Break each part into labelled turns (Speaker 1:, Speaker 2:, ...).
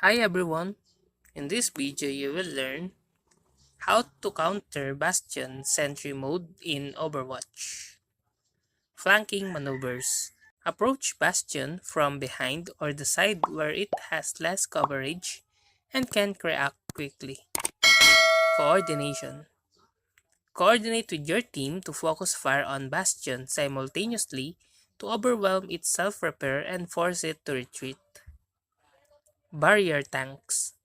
Speaker 1: Hi everyone! In this video you will learn how to counter Bastion Sentry mode in Overwatch. Flanking maneuvers. Approach Bastion from behind or the side where it has less coverage and can react quickly. Coordination. Coordinate with your team to focus fire on Bastion simultaneously to overwhelm its self-repair and force it to retreat. Barrier tanks.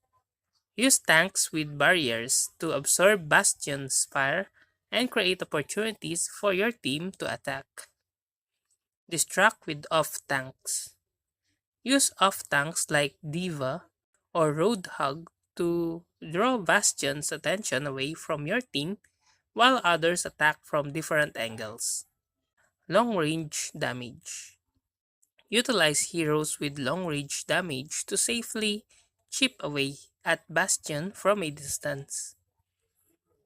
Speaker 1: Use tanks with barriers to absorb Bastion's fire and create opportunities for your team to attack. Distract with off-tanks. Use off-tanks like Diva or Roadhog to draw Bastion's attention away from your team while others attack from different angles. Long-range damage. Utilize heroes with long-range damage to safely chip away at Bastion from a distance.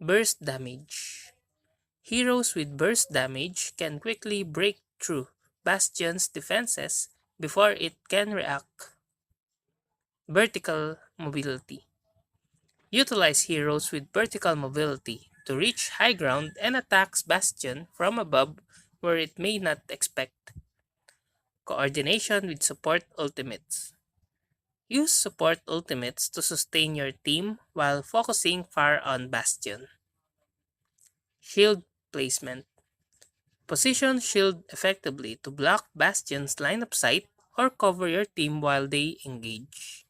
Speaker 1: Burst damage. Heroes with burst damage can quickly break through Bastion's defenses before it can react. Vertical mobility. Utilize heroes with vertical mobility to reach high ground and attacks Bastion from above where it may not expect. Coordination with support ultimates. Use support ultimates to sustain your team while focusing fire on Bastion. Shield placement. Position shield effectively to block Bastion's line of sight or cover your team while they engage.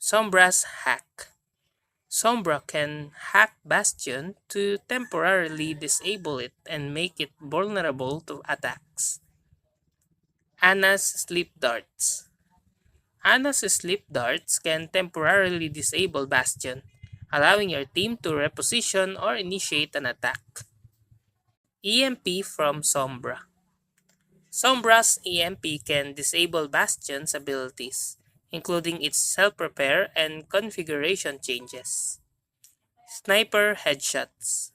Speaker 1: Sombra's hack. Sombra can hack Bastion to temporarily disable it and make it vulnerable to attacks. Ana's sleep darts. Ana's sleep darts can temporarily disable Bastion, allowing your team to reposition or initiate an attack. EMP from Sombra. Sombra's EMP can disable Bastion's abilities, including its self-repair and configuration changes. Sniper headshots.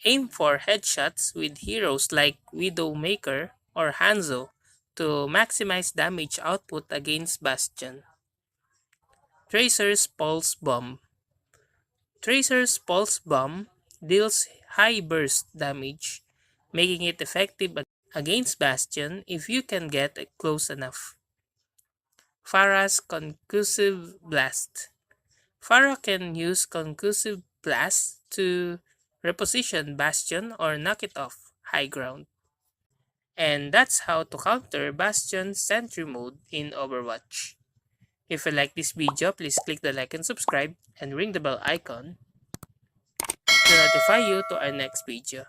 Speaker 1: Aim for headshots with heroes like Widowmaker or Hanzo to maximize damage output against Bastion. Tracer's Pulse Bomb. Tracer's Pulse Bomb deals high burst damage, making it effective against Bastion if you can get close enough. Pharah's Concussive Blast. Pharah can use Concussive Blast to reposition Bastion or knock it off high ground. And that's how to counter Bastion's Sentry mode in Overwatch. If you like this video, please click the like and subscribe and ring the bell icon to notify you to our next video.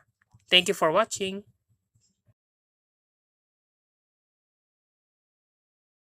Speaker 1: Thank you for watching.